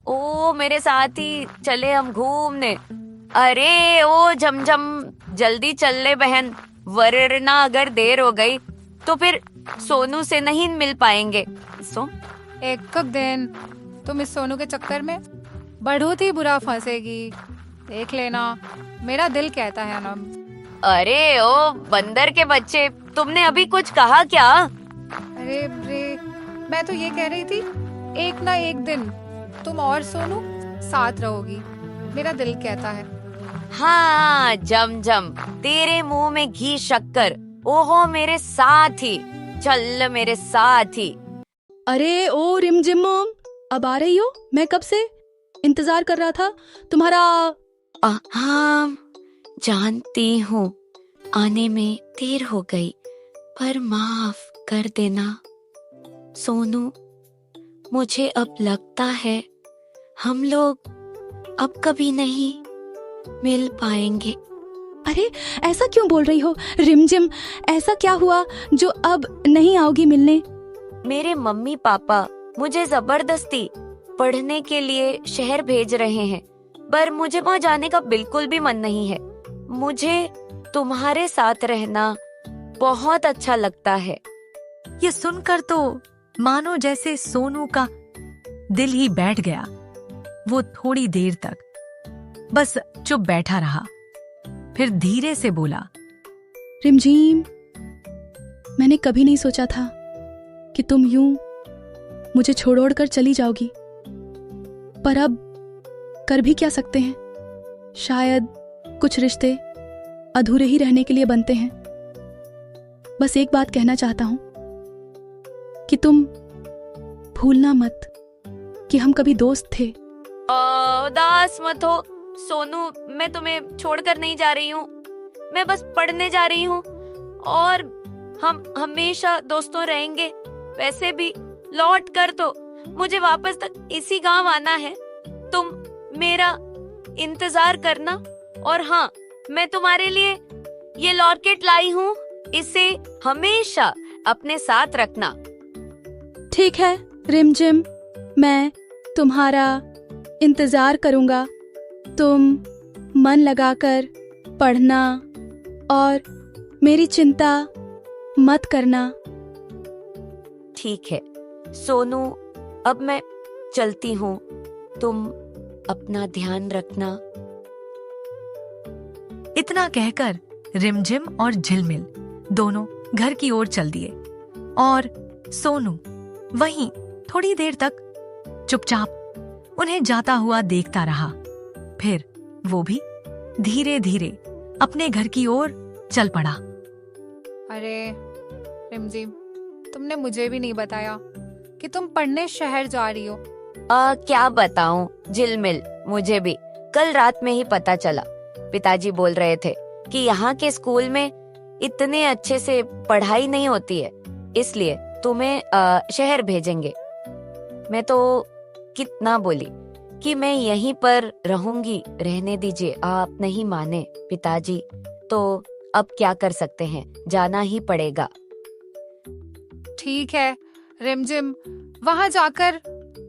ओ मेरे साथ ही चले हम घूमने। अरे ओ झमझम, जल्दी चल ले बहन, वरना अगर देर हो गई तो फिर सोनू से नहीं मिल पाएंगे। सो एक दिन तुम इस सोनू के चक्कर में बहुत ही बुरा फंसेगी, देख लेना। मेरा दिल कहता है ना। अरे ओ बंदर के बच्चे, तुमने अभी कुछ कहा क्या? अरे रे, मैं तो ये कह रही थी, एक ना एक दिन तुम और सोनू साथ रहोगी, मेरा दिल कहता है। हाँ जमजम, तेरे मुंह में घी शक्कर, ओहो मेरे साथ ही चल, मेरे साथ ही। अरे ओ रिमझिम मॉम, अब आ रही हो? मैं कब से इंतजार कर रहा था तुम्हारा। हाँ जानती हूँ, आने में देर हो गई, पर माफ कर देना सोनू। मुझे अब लगता है हम लोग अब कभी नहीं मिल पाएंगे। अरे ऐसा क्यों बोल रही हो रिमझिम? ऐसा क्या हुआ जो अब नहीं आओगी मिलने? मेरे मम्मी पापा मुझे जबरदस्ती पढ़ने के लिए शहर भेज रहे हैं, पर मुझे वहाँ जाने का बिल्कुल भी मन नहीं है। मुझे तुम्हारे साथ रहना बहुत अच्छा लगता है। ये सुनकर तो मानो जैसे सोनू का दिल ही बैठ गया। वो थोड़ी देर तक बस चुप बैठा रहा, फिर धीरे से बोला, रिमझिम, मैंने कभी नहीं सोचा था कि तुम यूं मुझे छोड़ कर चली जाओगी, पर अब कर भी क्या सकते हैं। शायद कुछ रिश्ते अधूरे ही रहने के लिए बनते हैं। बस एक बात कहना चाहता हूं कि तुम भूलना मत कि हम कभी दोस्त थे। उदास मत हो सोनू, मैं तुम्हें छोड़कर नहीं जा रही हूँ। मैं बस पढ़ने जा रही हूँ और हम हमेशा दोस्तों रहेंगे। वैसे भी लौट कर तो मुझे वापस तक इसी गांव आना है। तुम मेरा इंतजार करना, और हाँ, मैं तुम्हारे लिए ये लॉकेट लाई हूँ, इसे हमेशा अपने साथ रखना। ठीक है रिमझिम, मैं तुम्हारा इंतजार करूंगा। तुम मन लगाकर पढ़ना और मेरी चिंता मत करना। ठीक है सोनू, अब मैं चलती हूँ, तुम अपना ध्यान रखना। इतना कहकर रिमझिम और झिलमिल दोनों घर की ओर चल दिए और सोनू वहीं थोड़ी देर तक चुपचाप उन्हें जाता हुआ देखता रहा। फिर वो भी धीरे धीरे अपने घर की ओर चल पड़ा। अरे रिमझिम, तुमने मुझे भी नहीं बताया कि तुम पढ़ने शहर जा रही हो। क्या बताऊं झिलमिल, मुझे भी कल रात में ही पता चला। पिताजी बोल रहे थे कि यहाँ के स्कूल में इतने अच्छे से पढ़ाई नहीं होती है, इसलिए तुम्हें शहर भेजेंगे। मैं तो कितना बोली कि मैं यहीं पर रहूंगी, रहने दीजिए, आप नहीं माने पिताजी, तो अब क्या कर सकते हैं, जाना ही पड़ेगा। ठीक है रिमझिम, वहाँ जाकर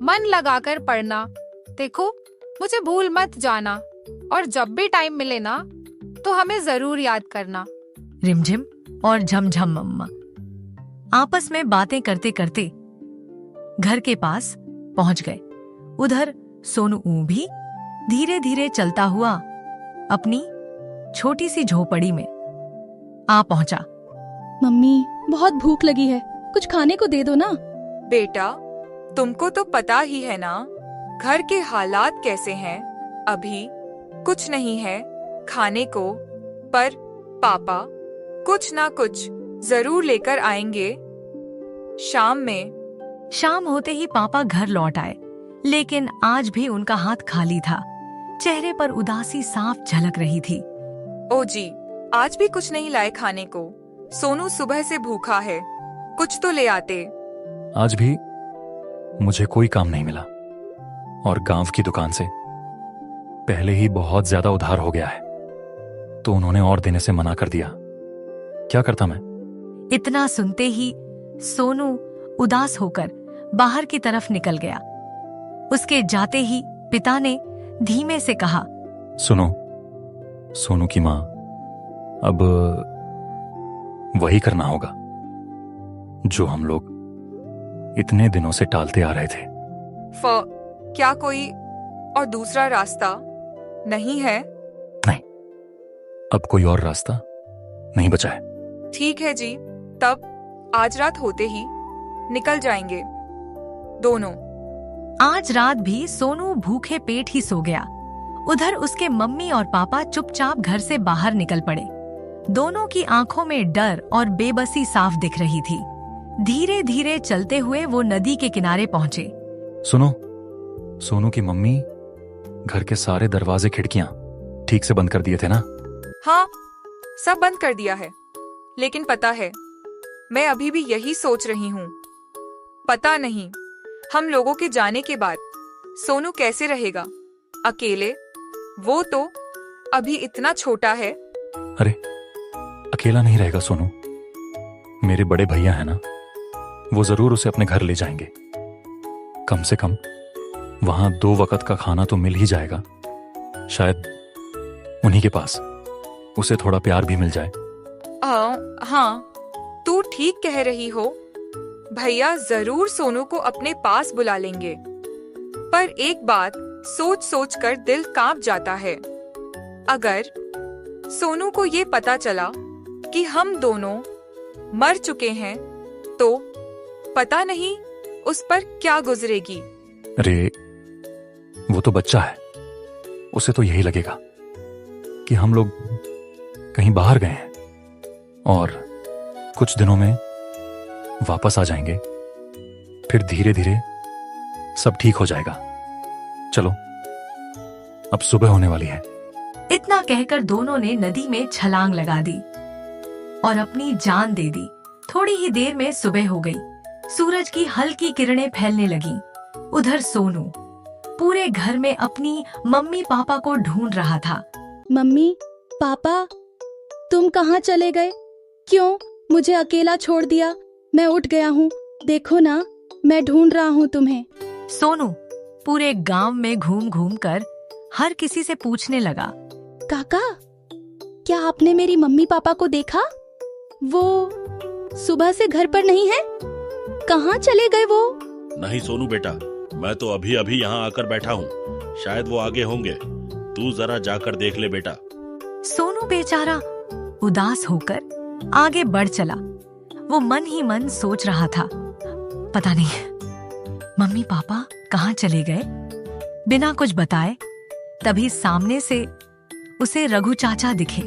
मन लगाकर पढ़ना। देखो, मुझे भूल मत जाना, और जब भी टाइम मिले ना तो हमें जरूर याद करना। रिमझिम और झमझम मम्मा आपस में बातें करते करते घर के पास पहुंच गए। उधर सोनू भी धीरे धीरे चलता हुआ अपनी छोटी सी झोपड़ी में आ पहुंचा। मम्मी, बहुत भूख लगी है, कुछ खाने को दे दो ना। बेटा, तुमको तो पता ही है ना घर के हालात कैसे हैं। अभी कुछ नहीं है खाने को, पर पापा कुछ ना कुछ जरूर लेकर आएंगे शाम में। शाम होते ही पापा घर लौट आए, लेकिन आज भी उनका हाथ खाली था। चेहरे पर उदासी साफ झलक रही थी। ओ जी, आज भी कुछ नहीं लाए खाने को। सोनू सुबह से भूखा है, कुछ तो ले आते। आज भी मुझे कोई काम नहीं मिला और गांव की दुकान से पहले ही बहुत ज्यादा उधार हो गया है, तो उन्होंने और देने से मना कर दिया। क्या करता मैं? इतना सुनते ही सोनू उदास होकर बाहर की तरफ निकल गया। उसके जाते ही पिता ने धीमे से कहा, सुनो, सोनू की माँ, अब वही करना होगा जो हम लोग इतने दिनों से टालते आ रहे थे। क्या कोई और दूसरा रास्ता नहीं है? नहीं, अब कोई और रास्ता नहीं बचा है। ठीक है जी, तब आज रात होते ही निकल जाएंगे दोनों। आज रात भी सोनू भूखे पेट ही सो गया। उधर उसके मम्मी और पापा चुपचाप घर से बाहर निकल पड़े। दोनों की आंखों में डर और बेबसी साफ दिख रही थी। धीरे धीरे चलते हुए वो नदी के किनारे पहुंचे। सुनो, सोनू की मम्मी घर के सारे दरवाजे खिड़कियां ठीक से बंद कर दिए थे ना? हाँ, सब बंद कर दिया है। लेकिन पता है, मैं अभी भी यही सोच रही हूँ। पता नहीं हम लोगों के जाने के बाद सोनू कैसे रहेगा अकेले। वो तो अभी इतना छोटा है। अरे, अकेला नहीं रहेगा सोनू। मेरे बड़े भैया है ना, वो जरूर उसे अपने घर ले जाएंगे। कम से कम वहां 2 वक्त का खाना तो मिल ही जाएगा। शायद उन्हीं के पास उसे थोड़ा प्यार भी मिल जाए। हाँ, तू ठीक कह रही हो। भैया जरूर सोनू को अपने पास बुला लेंगे। पर एक बात सोच सोच कर दिल कांप जाता है। अगर सोनू को ये पता चला कि हम दोनों मर चुके हैं तो पता नहीं उस पर क्या गुजरेगी। अरे, वो तो बच्चा है, उसे तो यही लगेगा कि हम लोग कहीं बाहर गए हैं और कुछ दिनों में वापस आ जाएंगे। फिर धीरे धीरे सब ठीक हो जाएगा। चलो, अब सुबह होने वाली है। इतना कहकर दोनों ने नदी में छलांग लगा दी और अपनी जान दे दी। थोड़ी ही देर में सुबह हो गई। सूरज की हल्की किरणें फैलने लगी। उधर सोनू पूरे घर में अपनी मम्मी पापा को ढूंढ रहा था। मम्मी, पापा, तुम कहाँ चले गए? क्यों मुझे अकेला छोड़ दिया? मैं उठ गया हूँ, देखो ना, मैं ढूंढ रहा हूँ तुम्हें। सोनू पूरे गांव में घूम घूम कर हर किसी से पूछने लगा। काका, क्या आपने मेरी मम्मी पापा को देखा? वो सुबह से घर पर नहीं है। कहाँ चले गए वो? नहीं सोनू बेटा, मैं तो अभी अभी यहाँ आकर बैठा हूँ। शायद वो आगे होंगे। तू जरा जाकर देख ले बेटा। सोनू बेचारा उदास होकर आगे बढ़ चला। वो मन ही मन सोच रहा था, पता नहीं मम्मी पापा कहाँ चले गए बिना कुछ बताए। तभी सामने से उसे रघु चाचा दिखे।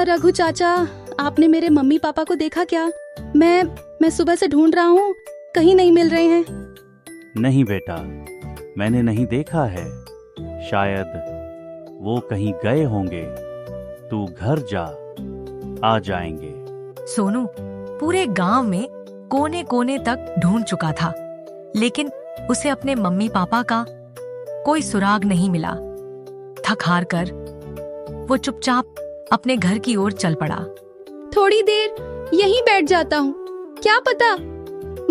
रघु चाचा, आपने मेरे मम्मी पापा को देखा क्या? मैं सुबह से ढूंढ रहा हूँ, कहीं नहीं मिल रहे हैं। नहीं बेटा, मैंने नहीं देखा है। शायद वो कहीं गए होंगे। तू घर जा, आ जाएंगे। सोनू पूरे गांव में कोने कोने तक ढूंढ चुका था, लेकिन उसे अपने मम्मी पापा का कोई सुराग नहीं मिला। थक हार कर वो चुपचाप अपने घर की ओर चल पड़ा। थोड़ी देर यहीं बैठ जाता हूँ, क्या पता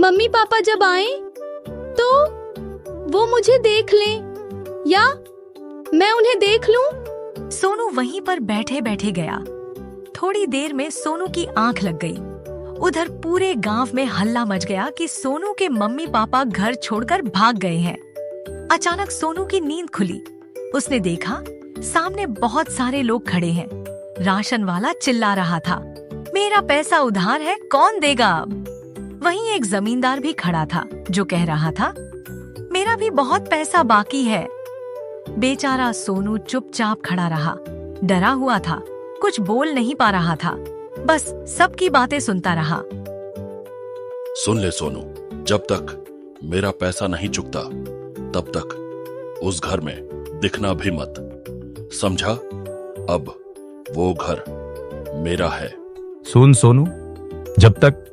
मम्मी पापा जब आए तो वो मुझे देख लें या मैं उन्हें देख लूं। सोनू वहीं पर बैठे बैठे गया। थोड़ी देर में सोनू की आंख लग गई। उधर पूरे गांव में हल्ला मच गया कि सोनू के मम्मी पापा घर छोड़कर भाग गए हैं। अचानक सोनू की नींद खुली। उसने देखा सामने बहुत सारे लोग खड़े हैं। राशन वाला चिल्ला रहा था, मेरा पैसा उधार है, कौन देगा अब? वहीं एक जमींदार भी खड़ा था जो कह रहा था, मेरा भी बहुत पैसा बाकी है। बेचारा सोनू चुपचाप खड़ा रहा, डरा हुआ था, कुछ बोल नहीं पा रहा था, बस सबकी बातें सुनता रहा। सुन ले सोनू, जब तक मेरा पैसा नहीं चुकता तब तक उस घर में दिखना भी मत, समझा? अब वो घर मेरा है। सुन सोनू, जब तक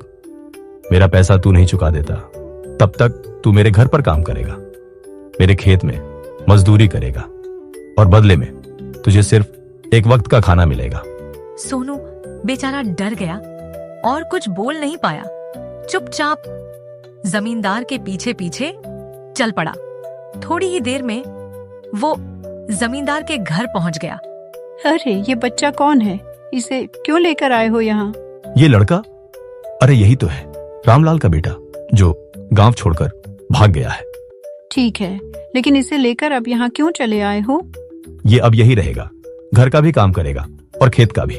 मेरा पैसा तू नहीं चुका देता तब तक तू मेरे घर पर काम करेगा, मेरे खेत में मजदूरी करेगा और बदले में तुझे सिर्फ एक वक्त का खाना मिलेगा। सोनू बेचारा डर गया और कुछ बोल नहीं पाया। चुपचाप जमींदार के पीछे पीछे चल पड़ा। थोड़ी ही देर में वो जमींदार के घर पहुंच गया। अरे ये बच्चा कौन है? इसे क्यों लेकर आए हो यहाँ? ये लड़का, अरे यही तो है, रामलाल का बेटा, जो गांव छोड़कर भाग गया है। ठीक है, लेकिन इसे लेकर अब यहाँ क्यों चले आए हो? ये अब यही रहेगा, घर का भी काम करेगा और खेत का भी।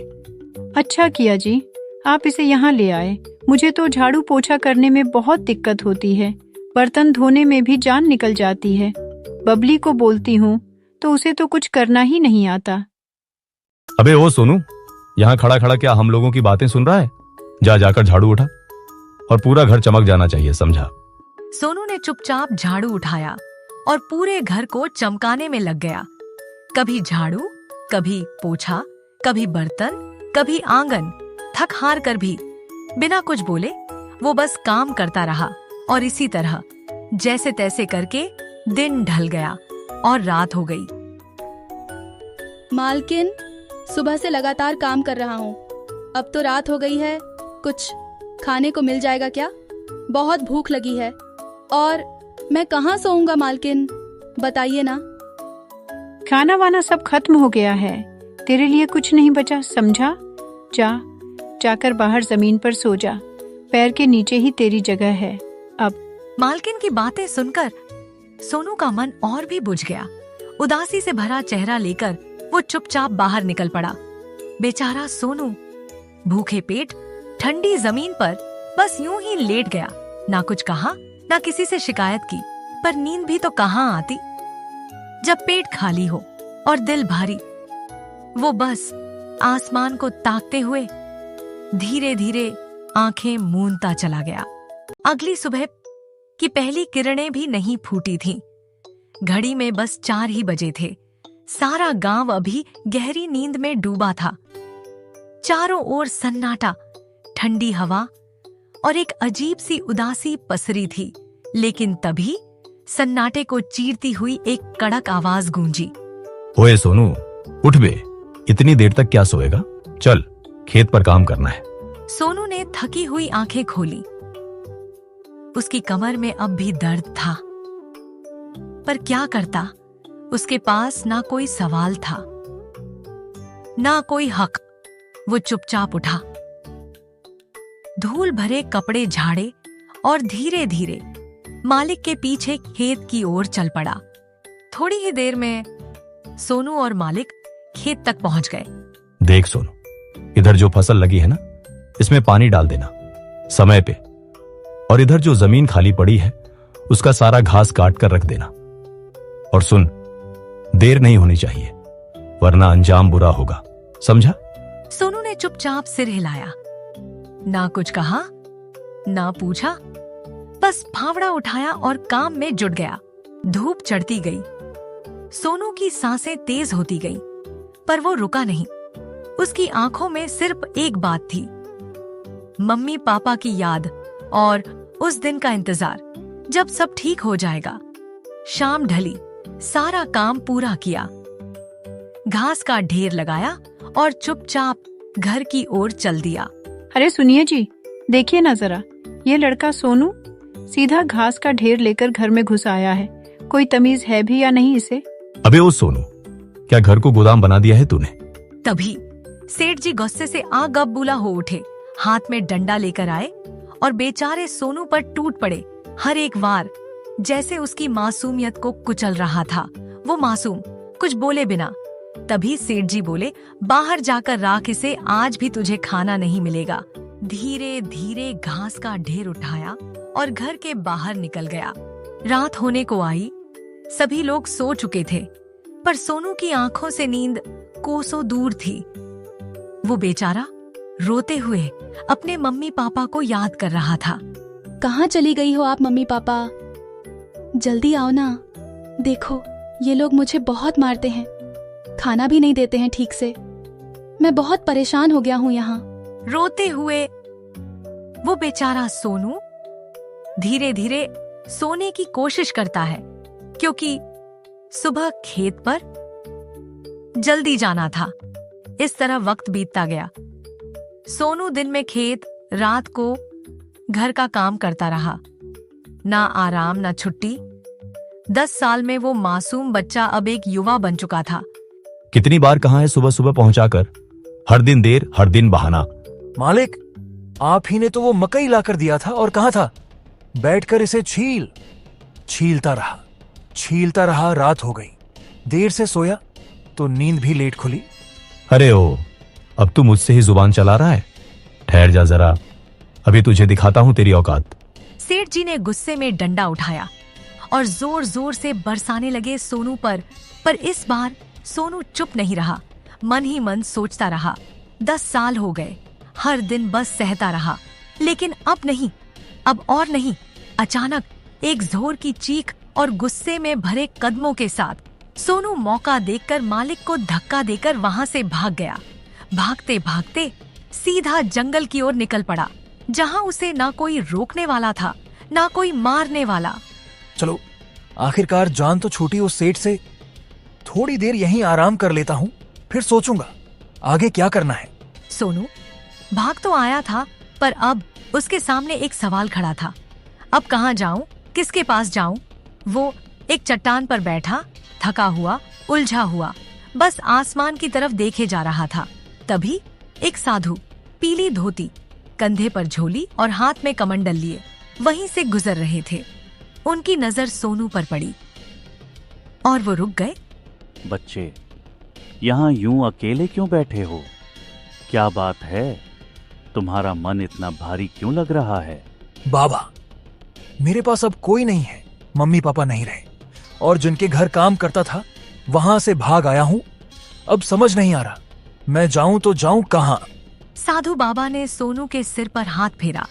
अच्छा किया जी, आप इसे यहाँ ले आए। मुझे तो झाड़ू पोछा करने में बहुत दिक्कत होती है, बर्तन धोने में भी जान निकल जाती है। बबली को बोलती हूँ तो उसे तो कुछ करना ही नहीं आता। अबे ओ सोनू, यहाँ खड़ा खड़ा क्या हम लोगों की बातें सुन रहा है? जाकर झाड़ू उठा, और पूरा घर चमक जाना चाहिए, समझा? सोनू ने चुपचाप झाड़ू उठाया और पूरे घर को चमकाने में लग गया। कभी झाड़ू, कभी पोछा, कभी बर्तन, कभी आंगन। थक हार कर भी बिना कुछ बोले वो बस काम करता रहा, और इसी तरह जैसे तैसे करके दिन ढल गया और रात हो गई। मालकिन, सुबह से लगातार काम कर रहा हूँ, अब तो रात हो गई है, कुछ खाने को मिल जाएगा क्या? बहुत भूख लगी है, और मैं कहाँ सोऊंगा मालकिन, बताइए ना। खाना वाना सब खत्म हो गया है, तेरे लिए कुछ नहीं बचा, समझा? जाकर बाहर जमीन पर सो जा, पैर के नीचे ही तेरी जगह है अब। मालकिन की बातें सुनकर सोनू का मन और भी बुझ गया। उदासी से भरा चेहरा लेकर वो चुपचाप बाहर निकल पड़ा। बेचारा सोनू भूखे पेट ठंडी जमीन पर बस यूं ही लेट गया। ना कुछ कहा, ना किसी से शिकायत की, पर नींद भी तो कहाँ आती जब पेट खाली हो और दिल भारी। वो बस आसमान को ताकते हुए धीरे धीरे आंखें मूंदता चला गया। अगली सुबह की पहली किरणें भी नहीं फूटी थीं। घड़ी में बस 4 ही बजे थे। सारा गांव अभी गहरी नींद में डूबा था। चारों ओर सन्नाटा, ठंडी हवा और एक अजीब सी उदासी पसरी थी। लेकिन तभी सन्नाटे को चीरती हुई एक कड़क आवाज गूंजी। ओए सोनू, उठ बे, इतनी देर तक क्या सोएगा? चल, खेत पर काम करना है। सोनू ने थकी हुई आंखें खोली। उसकी कमर में अब भी दर्द था, पर क्या करता? उसके पास ना कोई सवाल था, ना कोई हक। वो चुपचाप उठा, धूल भरे कपड़े झाड़े और धीरे धीरे मालिक के पीछे खेत की ओर चल पड़ा। थोड़ी ही देर में सोनू और मालिक खेत तक पहुंच गए। देख सोनू, इधर जो फसल लगी है ना, इसमें पानी डाल देना समय पे, और इधर जो जमीन खाली पड़ी है उसका सारा घास काट कर रख देना। और सुन, देर नहीं होनी चाहिए, वरना अंजाम बुरा होगा, समझा? सोनू ने चुपचाप सिर हिलाया, ना कुछ कहा, ना पूछा, बस फावड़ा उठाया और काम में जुट गया। धूप चढ़ती गई, सोनू की सांसें तेज होती गईं, पर वो रुका नहीं। उसकी आंखों में सिर्फ एक बात थी, मम्मी पापा की याद और उस दिन का इंतजार जब सब ठीक हो जाएगा। शाम ढली, सारा काम पूरा किया, घास का ढेर लगाया और चुपचाप घर की ओर चल दिया। अरे सुनिए जी, देखिए ना जरा, ये लड़का सोनू सीधा घास का ढेर लेकर घर में घुस आया है। कोई तमीज है भी या नहीं इसे? अबे ओ सोनू, क्या घर को गोदाम बना दिया है तूने? तभी सेठ जी गुस्से से आग बबूला हो उठे, हाथ में डंडा लेकर आए और बेचारे सोनू पर टूट पड़े। हर एक वार जैसे उसकी मासूमियत को कुचल रहा था। वो मासूम कुछ बोले बिना। तभी सेठ जी बोले, बाहर जाकर राख इसे, आज भी तुझे खाना नहीं मिलेगा। धीरे धीरे घास का ढेर उठाया और घर के बाहर निकल गया। रात होने को आई, सभी लोग सो चुके थे, पर सोनू की आंखों से नींद कोसों दूर थी। वो बेचारा रोते हुए अपने मम्मी पापा को याद कर रहा था। कहाँ चली गई हो आप मम्मी पापा? जल्दी आओ ना। देखो, ये लोग मुझे बहुत मारते हैं, खाना भी नहीं देते हैं ठीक से। मैं बहुत परेशान हो गया हूँ यहाँ। रोते हुए वो बेचारा सोनू धीरे धीरे सोने की कोशिश करता है, क्योंकि सुबह खेत पर जल्दी जाना था। इस तरह वक्त बीतता गया। सोनू दिन में खेत, रात को घर का काम करता रहा। ना आराम, ना छुट्टी। 10 साल में वो मासूम बच्चा अब एक युवा बन चुका था। कितनी बार कहा है सुबह सुबह पहुंचाकर? हर दिन देर, हर दिन बहाना। मालिक, आप ही ने तो वो मकई लाकर दिया था और कहा था बैठकर इसे छीलता रहा। रात हो गई, देर से सोया तो नींद भी लेट खुली। अरे ओ, अब तू मुझसे ही जुबान चला रहा है? ठहर जा जरा, अभी तुझे दिखाता हूं तेरी औकात। सेठ जी ने गुस्से में डंडा उठाया और जोर जोर से बरसाने लगे सोनू पर इस बार सोनू चुप नहीं रहा, मन ही मन सोचता रहा। 10 साल हो गए, हर दिन बस सहता रहा, लेकिन अब और नहीं। अचानक एक जोर की चीख और गुस्से में भरे कदमों के साथ सोनू मौका देखकर मालिक को धक्का देकर वहां से भाग गया। भागते भागते सीधा जंगल की ओर निकल पड़ा, जहां उसे ना कोई रोकने वाला था, ना कोई मारने वाला। चलो, आखिरकार जान तो छूटी उस सेठ से। थोड़ी देर यहीं आराम कर लेता हूँ, फिर सोचूंगा आगे क्या करना है। सोनू भाग तो आया था, पर अब उसके सामने एक सवाल खड़ा था। अब कहाँ जाऊं, किसके पास जाऊं? वो एक चट्टान पर बैठा, थका हुआ, उलझा हुआ, बस आसमान की तरफ देखे जा रहा था। तभी एक साधु, पीली धोती, कंधे पर झोली और हाथ में कमंडल लिए वहीं से गुजर रहे थे। उनकी नजर सोनू पर पड़ी और वो रुक गए। बच्चे, यहाँ यूं अकेले क्यों बैठे हो? क्या बात है? तुम्हारा मन इतना भारी क्यों लग रहा है? बाबा, मेरे पास अब कोई नहीं है। मम्मी पापा नहीं रहे और जिनके घर काम करता था वहां से भाग आया हूं। अब समझ नहीं आ रहा मैं जाऊं तो जाऊं कहां। साधु बाबा ने सोनू के सिर पर हाथ फेरा।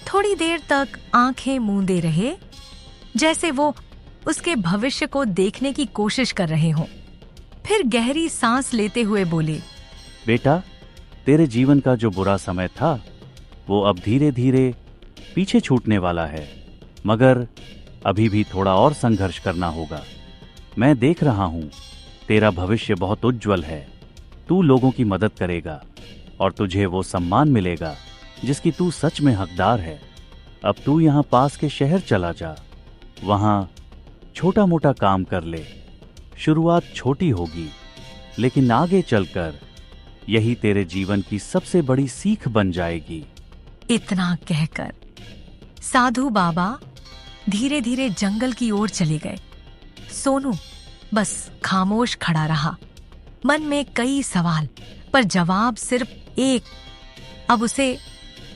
थोड़ी देर तक आंखें मूंदे रहे, जैसे वो उसके भविष्य को देखने की कोशिश कर रहे हों। फिर गहरी सांस लेते हुए बोले, बेटा, तेरे जीवन का जो बुरा समय था वो अब धीरे धीरे पीछे छूटने वाला है, मगर अभी भी थोड़ा और संघर्ष करना होगा। मैं देख रहा हूं, तेरा भविष्य बहुत उज्जवल है। तू लोगों की मदद करेगा और तुझे वो सम्मान मिलेगा जिसकी तू सच में हकदार है। अब तू यहाँ पास के शहर चला जा, वहाँ छोटा मोटा काम कर ले। शुरुआत छोटी होगी, लेकिन आगे चलकर यही तेरे जीवन की सबसे बड़ी सीख बन जाएगी। इतना कहकर साधु बाबा धीरे धीरे जंगल की ओर चले गए। सोनू बस खामोश खड़ा रहा, मन में कई सवाल, पर जवाब सिर्फ एक। अब उसे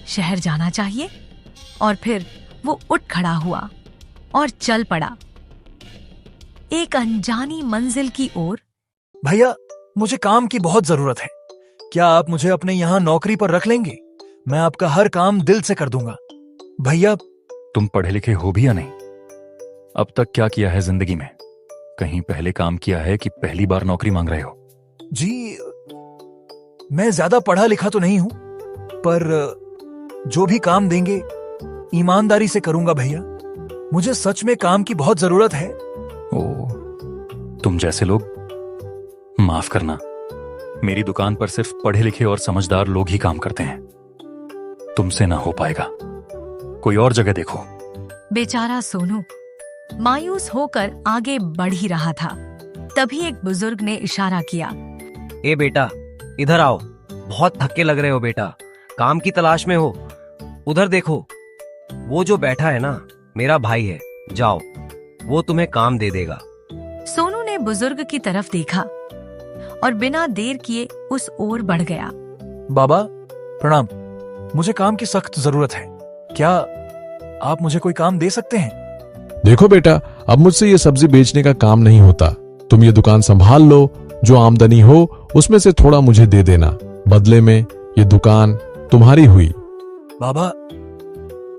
शहर जाना चाहिए। और फिर वो उठ खड़ा हुआ और चल पड़ा एक अनजानी मंजिल की ओर। भैया, मुझे काम की बहुत जरूरत है। क्या आप मुझे अपने यहाँ नौकरी पर रख लेंगे? मैं आपका हर काम दिल से कर दूंगा। भैया, तुम पढ़े लिखे हो भी या नहीं? अब तक क्या किया है जिंदगी में? कहीं पहले काम किया है कि पहली बार नौकरी मांग रहे हो? जी, मैं ज्यादा पढ़ा लिखा तो नहीं हूं, पर जो भी काम देंगे ईमानदारी से करूंगा भैया। मुझे सच में काम की बहुत जरूरत है। ओ, तुम जैसे लोग, माफ करना, मेरी दुकान पर सिर्फ पढ़े लिखे और समझदार लोग ही काम करते हैं। तुमसे ना हो पाएगा, कोई और जगह देखो। बेचारा सोनू मायूस होकर आगे बढ़ ही रहा था। तभी एक बुजुर्ग ने इशारा किया। ए बेटा, इधर आओ। बहुत थके लग रहे हो बेटा, काम की तलाश में हो। उधर देखो, वो जो बैठा है ना, मेरा भाई है। जाओ, वो तुम्हें काम दे देगा। सोनू ने बुजुर्ग की तरफ देखा और बिना देर किए उस ओर बढ़ गया। बाबा प्रणाम, मुझे काम की सख्त जरूरत है। क्या आप मुझे कोई काम दे सकते हैं? देखो बेटा, अब मुझसे ये सब्जी बेचने का काम नहीं होता। तुम ये दुकान संभाल लो, जो आमदनी हो उसमें से थोड़ा मुझे दे देना। बदले में ये दुकान तुम्हारी हुई। बाबा,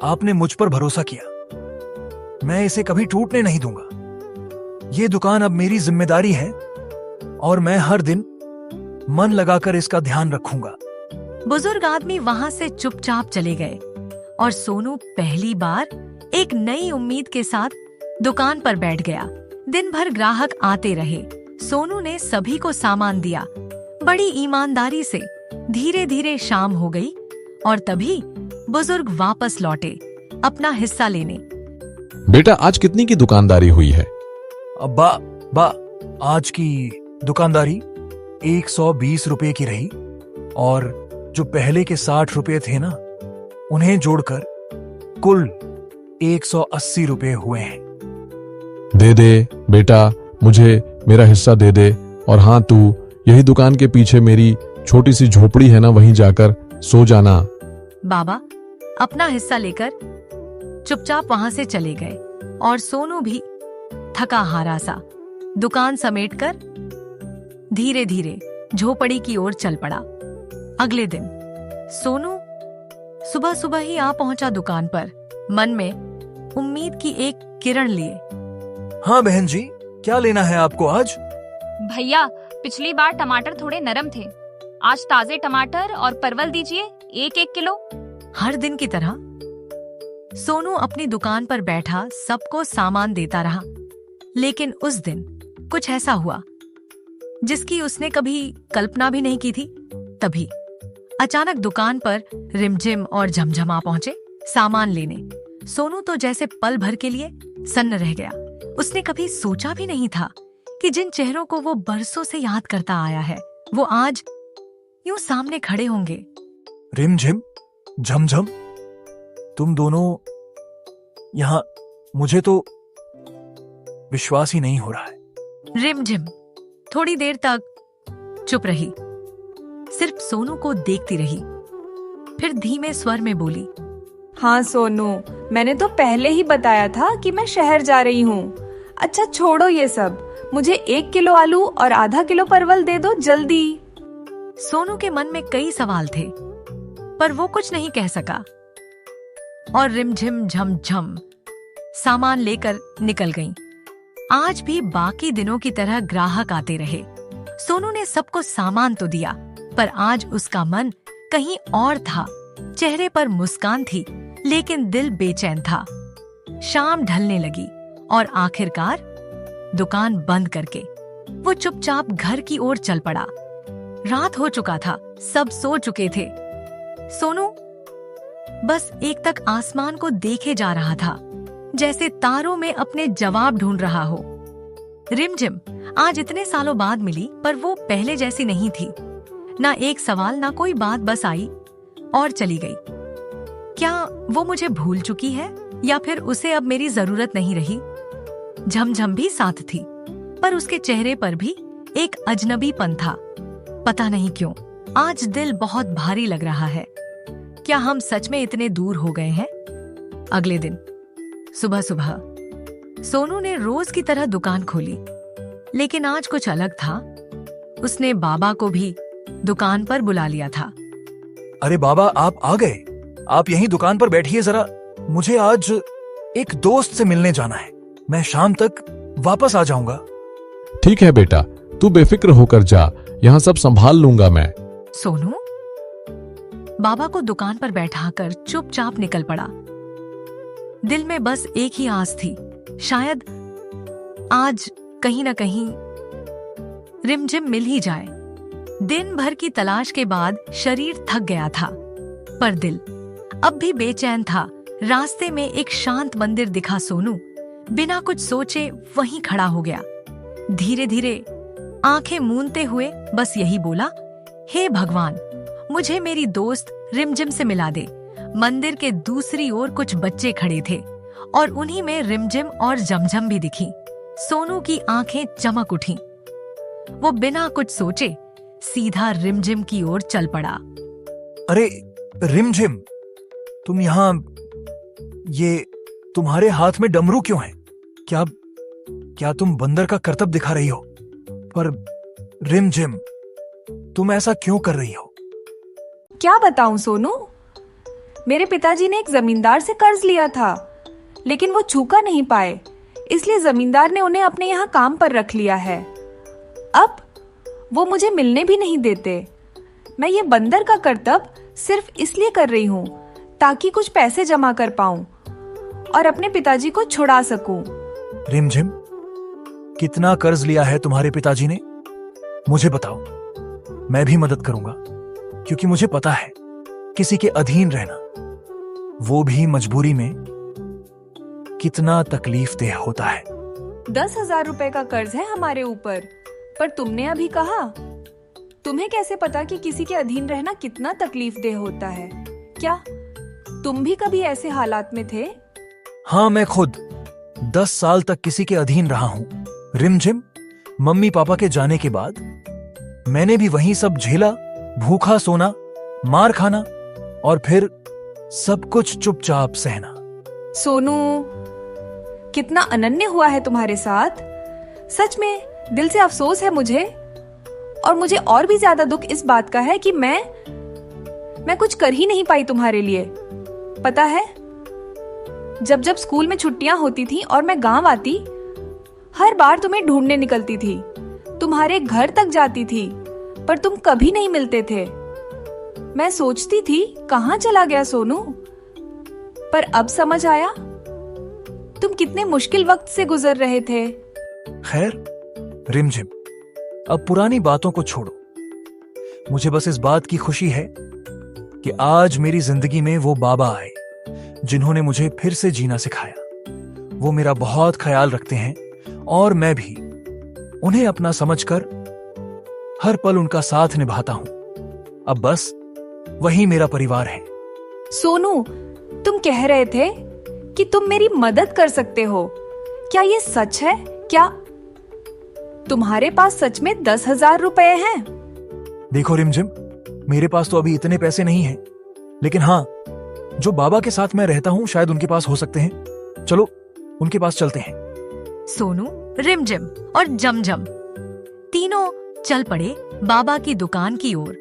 आपने मुझ पर भरोसा किया, मैं इसे कभी टूटने नहीं दूंगा। ये दुकान अब मेरी जिम्मेदारी है और मैं हर दिन मन लगाकर इसका ध्यान रखूंगा। बुजुर्ग आदमी वहां से चुपचाप चले गए और सोनू पहली बार एक नई उम्मीद के साथ दुकान पर बैठ गया। दिन भर ग्राहक आते रहे। सोनू ने सभी को सामान दिया, बड़ी ईमानदारी से। धीरे धीरे शाम हो गई और तभी बुजुर्ग वापस लौटे अपना हिस्सा लेने। बेटा आज कितनी की दुकानदारी हुई है? अब्बा बा आज की दुकानदारी 120 रुपए की रही, और जो पहले के 60 रुपए थे ना, उन्हें जोड़कर कुल 180 रुपए हुए हैं। दे दे बेटा, मुझे मेरा हिस्सा दे दे। और हाँ, तू यही दुकान के पीछे मेरी छोटी सी झोपड़ी है ना, वहीं जाकर सो जाना। बाबा अपना हिस्सा लेकर चुपचाप वहां से चले गए और सोनू भी थका हारा सा दुकान समेटकर धीरे धीरे झोपड़ी की ओर चल पड़ा। अगले दिन सोनू सुबह सुबह ही आ पहुंचा दुकान पर, मन में उम्मीद की एक किरण लिए। हाँ बहन जी, क्या लेना है आपको आज? भैया, पिछली बार टमाटर थोड़े नरम थे, आज ताजे टमाटर और परवल दीजिए 1-1 किलो। हर दिन की तरह सोनू अपनी दुकान पर बैठा सबको सामान देता रहा, लेकिन उस दिन कुछ ऐसा हुआ जिसकी उसने कभी कल्पना भी नहीं की थी। तभी अचानक दुकान पर रिमझिम और झमझमा पहुंचे सामान लेने। सोनू तो जैसे पल भर के लिए सन्न रह गया। उसने कभी सोचा भी नहीं था कि जिन चेहरों को वो बरसों से याद करता आया है, वो आज यूं सामने खड़े होंगे। रिमझिम, झमझम, तुम दोनों यहाँ, मुझे तो विश्वास ही नहीं हो रहा है। रिमझिम थोड़ी देर तक चुप रही, सिर्फ सोनू को देखती रही, फिर धीमे स्वर में बोली, हाँ सोनू, मैंने तो पहले ही बताया था कि मैं शहर जा रही हूँ। अच्छा छोड़ो ये सब, मुझे 1 किलो आलू और आधा किलो परवल दे दो जल्दी। सोनू के मन में कई सवाल थे, पर वो कुछ नहीं कह सका और रिमझिम झमझम सामान लेकर निकल गईं। आज भी बाकी दिनों की तरह ग्राहक आते रहे। सोनू ने सबको सामान तो दिया, पर आज उसका मन कहीं और था। चेहरे पर मुस्कान थी, लेकिन दिल बेचैन था। शाम ढलने लगी और आखिरकार दुकान बंद करके वो चुपचाप घर की ओर चल पड़ा। रात हो चुका था, सब सो चुके थे। सोनू बस एकटक आसमान को देखे जा रहा था, जैसे तारों में अपने जवाब ढूंढ रहा हो। रिमझिम आज इतने सालों बाद मिली, पर वो पहले जैसी नहीं थी। ना एक सवाल, ना कोई बात, बस आई और चली गई। क्या वो मुझे भूल चुकी है, या फिर उसे अब मेरी जरूरत नहीं रही? झमझम भी साथ थी, पर उसके चेहरे पर भी एक अजनबीपन था। पता नहीं क्यों आज दिल बहुत भारी लग रहा है। क्या हम सच में इतने दूर हो गए हैं? अगले दिन सुबह सुबह सोनू ने रोज की तरह दुकान खोली, लेकिन आज कुछ अलग था। उसने बाबा को भी दुकान पर बुला लिया था। अरे बाबा, आप आ गए? आप यहीं दुकान पर बैठिए जरा, मुझे आज एक दोस्त से मिलने जाना है। मैं शाम तक वापस आ जाऊंगा। ठीक है बेटा, तू बेफिक्र होकर जा, यहाँ सब संभाल लूंगा मैं। सोनू बाबा को दुकान पर बैठाकर चुपचाप निकल पड़ा। दिल में बस एक ही आस थी, शायद आज कहीं न कहीं रिमझिम मिल ही जाए। दिन भर की तलाश के बाद शरीर थक गया था, पर दिल अब भी बेचैन था। रास्ते में एक शांत मंदिर दिखा। सोनू बिना कुछ सोचे वहीं खड़ा हो गया। धीरे धीरे आंखें मूंदते हुए बस यही बोला, हे भगवान, मुझे मेरी दोस्त रिमझिम से मिला दे। मंदिर के दूसरी ओर कुछ बच्चे खड़े थे और उन्हीं में रिमझिम और झमझम भी दिखी। सोनू की आंखें चमक उठी। वो बिना कुछ सोचे सीधा रिमझिम की ओर चल पड़ा। अरे रिमझिम, तुम यहाँ, ये तुम्हारे हाथ में डमरू क्यों है? क्या तुम बंदर का करतब दिखा रही हो? पर रिमझिम, तुम ऐसा क्यों कर रही हो? क्या बताऊं सोनू, मेरे पिताजी ने एक जमींदार से कर्ज लिया था, लेकिन वो चुका नहीं पाए, इसलिए जमींदार ने उन्हें अपने यहाँ काम पर रख लिया है। अब वो मुझे मिलने भी नहीं देते। मैं ये बंदर का करतब सिर्फ इसलिए कर रही हूँ ताकि कुछ पैसे जमा कर पाऊं और अपने पिताजी को छुड़ा सकूं। रिमझिम, कितना कर्ज लिया है तुम्हारे पिताजी ने? मुझे बताओ, मैं भी मदद करूंगा, क्योंकि मुझे पता है किसी के अधीन रहना, वो भी मजबूरी में, कितना तकलीफदेह होता है। 10,000 रुपए का कर्ज है हमारे ऊपर, पर तुमने अभी कहा। तुम्हें कैसे पता कि किसी के अधीन रहना कितना तकलीफदेह होता है? क्या तुम भी कभी ऐसे हालात में थे? हाँ, मैं खुद 10 साल तक किसी के अधीन रहा हूं। रिमझिम मम्मी पापा के जाने के बाद मैंने भी वही सब झेला, भूखा सोना, मार खाना और फिर सब कुछ चुपचाप सहना। सोनू, कितना अनन्य हुआ है तुम्हारे साथ। सच में दिल से अफसोस है मुझे, और मुझे और भी ज्यादा दुख इस बात का है कि मैं कुछ कर ही नहीं पाई तुम्हारे लिए। पता है, जब जब स्कूल में छुट्टियां होती थी और मैं गांव आती, हर बार तुम्हें ढूंढने निकलती थी, तुम्हारे घर तक जाती थी, पर तुम कभी नहीं मिलते थे। मैं सोचती थी कहां चला गया सोनू, पर अब समझ आया तुम कितने मुश्किल वक्त से गुजर रहे थे। खैर रिमझिम, अब पुरानी बातों को छोड़ो। मुझे बस इस बात की खुशी है कि आज मेरी जिंदगी में वो बाबा आए जिन्होंने मुझे फिर से जीना सिखाया। वो मेरा बहुत ख्याल रखते हैं और मैं भी उन्हें अपना समझकर हर पल उनका साथ निभाता हूं। अब बस वही मेरा परिवार है। सोनू, तुम कह रहे थे कि तुम मेरी मदद कर सकते हो। क्या ये सच है? क्या तुम्हारे पास सच में 10,000 रुपए हैं? देखो रिमझिम, मेरे पास तो अभी इतने पैसे नहीं हैं, लेकिन हाँ, जो बाबा के साथ मैं रहता हूँ शायद उनके पास हो सकते हैं। चलो उनके पास चलते हैं। सोनू, रिमझिम और जमजम तीनों चल पड़े बाबा की दुकान की ओर।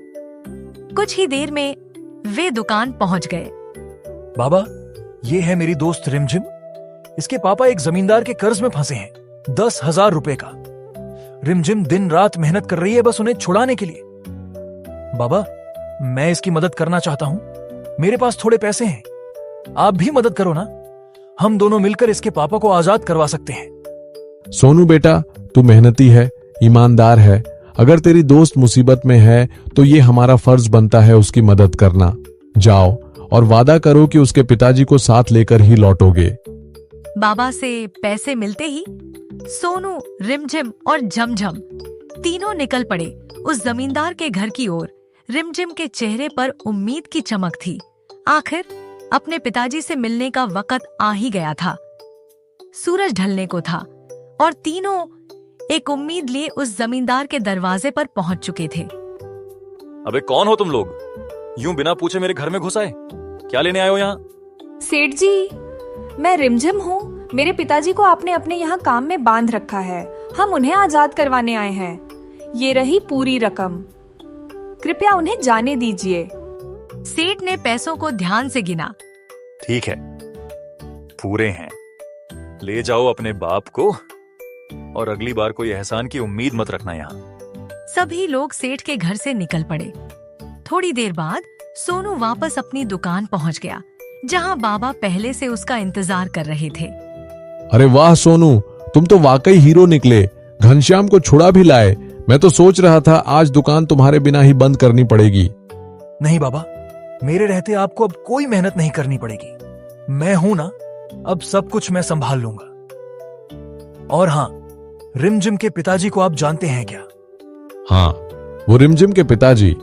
कुछ ही देर में वे दुकान पहुंच गए। बाबा, ये है मेरी दोस्त रिमझिम। इसके पापा एक जमींदार के कर्ज में फंसे हैं, 10,000 रुपए का। रिमझिम दिन रात मेहनत कर रही है बस उन्हें छुड़ाने के लिए। बाबा, मैं इसकी मदद करना चाहता हूं। मेरे पास थोड़े पैसे हैं, आप भी मदद करो ना। हम दोनों मिलकर इसके पापा को आजाद करवा सकते हैं। सोनू बेटा, तू मेहनती है, ईमानदार है। अगर तेरी दोस्त मुसीबत में है तो ये हमारा फर्ज बनता है उसकी मदद करना। जाओ और वादा करो कि उसके पिताजी को साथ लेकर ही लौटोगे। बाबा से पैसे मिलते ही सोनू, रिमझिम और झमझम तीनों निकल पड़े उस जमींदार के घर की ओर। रिमझिम के चेहरे पर उम्मीद की चमक थी। आखिर अपने पिताजी से मिलने का वक्त आ ही गया था। सूरज ढलने को था और तीनों एक उम्मीद लिए उस जमींदार के दरवाजे पर पहुंच चुके थे। अबे कौन हो तुम लोग? यूं बिना पूछे मेरे घर में घुस आए? क्या लेने आए हो यहाँ? सेठ जी, मैं रिमझिम हूँ। मेरे पिताजी को आपने अपने यहाँ काम में बांध रखा है। हम उन्हें आजाद करवाने आए हैं। ये रही पूरी रकम, कृपया उन्हें जाने दीजिए। सेठ ने पैसों को ध्यान से गिना। ठीक है, पूरे हैं, ले जाओ अपने बाप को, और अगली बार कोई एहसान की उम्मीद मत रखना यहाँ। सभी लोग सेठ के घर से निकल पड़े। थोड़ी देर बाद सोनू वापस अपनी दुकान पहुंच गया, जहां बाबा पहले से उसका इंतजार कर रहे थे। अरे वाह सोनू, तुम तो वाकई हीरो निकले। घनश्याम को छुड़ा भी लाए। मैं तो सोच रहा था आज दुकान तुम्हारे बिना ही बंद करनी पड़ेगी। नहीं बाबा, मेरे रहते आपको अब कोई मेहनत नहीं करनी पड़ेगी। मैं हूं ना, अब सब कुछ मैं संभाल लूंगा। और हाँ, रिमझिम के पिताजी को आप जानते हैं क्या? हाँ, वो रिमझिम के पिताजी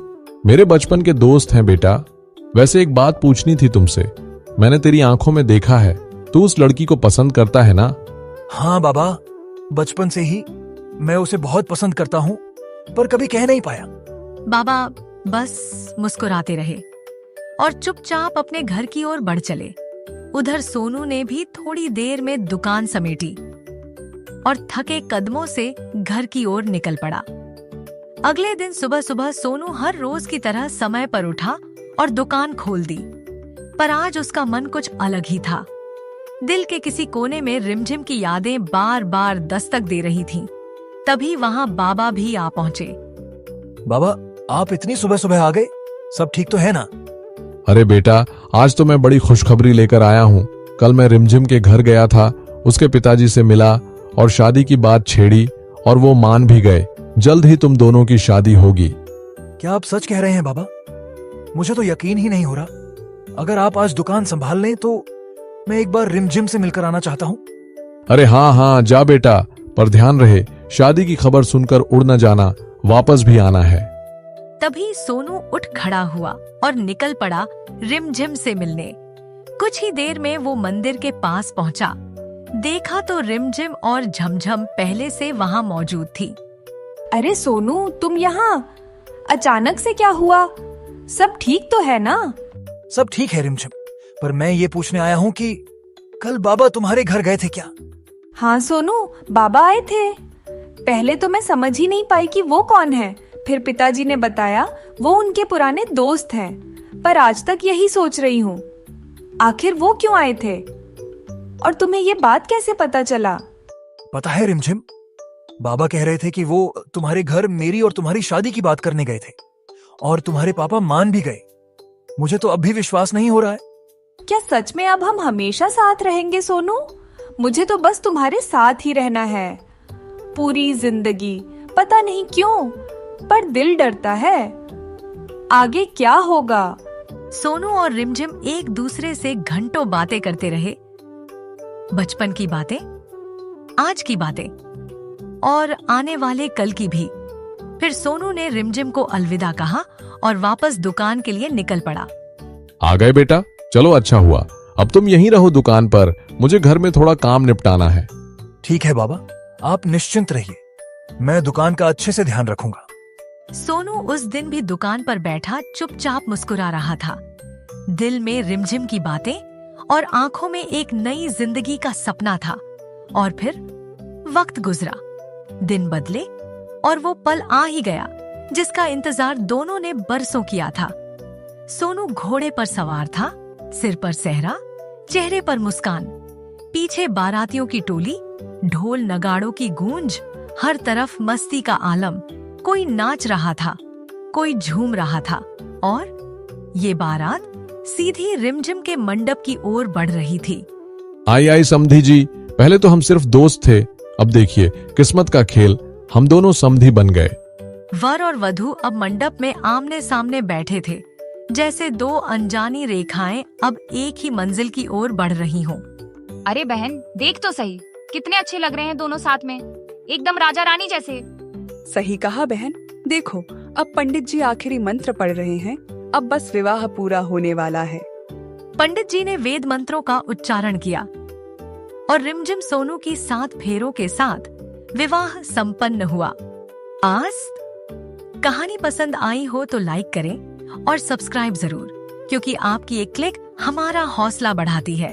मेरे बचपन के दोस्त हैं बेटा। वैसे एक बात पूछनी थी तुमसे। मैंने तेरी आंखों में देखा है, तू उस लड़की को पसंद करता है ना? हाँ बाबा, बचपन से ही मैं उसे बहुत पसंद करता हूँ, पर कभी कह नहीं पाया। बाबा बस मुस्कुराते रहे और चुपचाप अपने घर की ओर बढ़ चले। उधर सोनू ने भी थोड़ी देर में दुकान समेटी और थके कदमों से घर की ओर निकल पड़ा। अगले दिन सुबह सुबह सोनू हर रोज की तरह समय पर उठा और दुकान खोल दी, पर आज उसका मन कुछ अलग ही था। दिल के किसी कोने में रिमझिम की यादें बार बार दस्तक दे रही थीं। तभी वहां बाबा भी आ पहुंचे। बाबा, आप इतनी सुबह सुबह आ गए, सब ठीक तो है ना? अरे बेटा, आज तो मैं बड़ी खुशखबरी लेकर आया हूँ। कल मैं रिमझिम के घर गया था, उसके पिताजी से मिला और शादी की बात छेड़ी और वो मान भी गए। जल्द ही तुम दोनों की शादी होगी। क्या आप सच कह रहे हैं बाबा? मुझे तो यकीन ही नहीं हो रहा। अगर आप आज दुकान संभाल लें तो मैं एक बार रिमझिम से मिलकर आना चाहता हूँ। अरे हाँ हाँ जा बेटा, पर ध्यान रहे शादी की खबर सुनकर उड़ न जाना, वापस भी आना है। तभी सोनू उठ खड़ा हुआ और निकल पड़ा रिमझिम से मिलने। कुछ ही देर में वो मंदिर के पास पहुंचा। देखा तो रिमझिम और झमझम पहले से वहां मौजूद थी। अरे सोनू, तुम यहाँ अचानक से क्या हुआ? सब ठीक तो है ना? सब ठीक है रिमझिम, पर मैं ये पूछने आया हूँ कि कल बाबा तुम्हारे घर गए थे क्या? हाँ सोनू, बाबा आए थे। पहले तो मैं समझ ही नहीं पाई कि वो कौन है। फिर पिताजी ने बताया वो उनके पुराने दोस्त हैं। पर आज तक यही सोच रही हूँ, आखिर वो क्यों आए थे? और तुम्हें ये बात कैसे पता चला? पता है रिमझिम, बाबा कह रहे थे कि वो तुम्हारे घर मेरी और तुम्हारी शादी की बात करने गए थे, और तुम्हारे पापा मान भी गए। मुझे तो अब भी विश्वास नहीं हो रहा है। क्या सच में अब हम हमेशा साथ रहेंगे सोनू? मुझे तो बस तुम्हारे साथ ही रहना है पूरी जिंदगी। पता नहीं क्यों, पर दिल डरता है, आगे क्या होगा? सोनू और रिमझिम एक दूसरे से घंटों बातें करते रहे। बचपन की बातें, आज की बातें और आने वाले कल की भी। फिर सोनू ने रिमझिम को अलविदा कहा और वापस दुकान के लिए निकल पड़ा। आ गए बेटा, चलो अच्छा हुआ। अब तुम यहीं रहो दुकान पर, मुझे घर में थोड़ा काम निपटाना है। ठीक है बाबा, आप निश्चिंत रहिए, मैं दुकान का अच्छे से ध्यान रखूंगा। सोनू उस दिन भी दुकान पर बैठा चुपचाप मुस्कुरा रहा था। दिल में रिमझिम की बातें और आंखों में एक नई जिंदगी का सपना था। और फिर वक्त गुजरा, दिन बदले और वो पल आ ही गया जिसका इंतजार दोनों ने बरसों किया था। सोनू घोड़े पर सवार था, सिर पर सेहरा, चेहरे पर मुस्कान, पीछे बारातियों की टोली, ढोल नगाड़ों की गूंज, हर तरफ मस्ती का आलम। कोई नाच रहा था, कोई झूम रहा था, और ये बारात सीधी रिमझिम के मंडप की ओर बढ़ रही थी। आई समधी जी, पहले तो हम सिर्फ दोस्त थे, अब देखिए किस्मत का खेल, हम दोनों समधी बन गए। वर और वधू अब मंडप में आमने सामने बैठे थे, जैसे दो अनजानी रेखाएं अब एक ही मंजिल की ओर बढ़ रही हों। अरे बहन, देख तो सही, कितने अच्छे लग रहे हैं दोनों साथ में, एकदम राजा रानी जैसे। सही कहा बहन, देखो अब पंडित जी आखिरी मंत्र पढ़ रहे हैं, अब बस विवाह पूरा होने वाला है। पंडित जी ने वेद मंत्रों का उच्चारण किया और रिमझिम सोनू की 7 फेरों के साथ विवाह संपन्न हुआ। आज कहानी पसंद आई हो तो लाइक करें और सब्सक्राइब जरूर, क्योंकि आपकी एक क्लिक हमारा हौसला बढ़ाती है।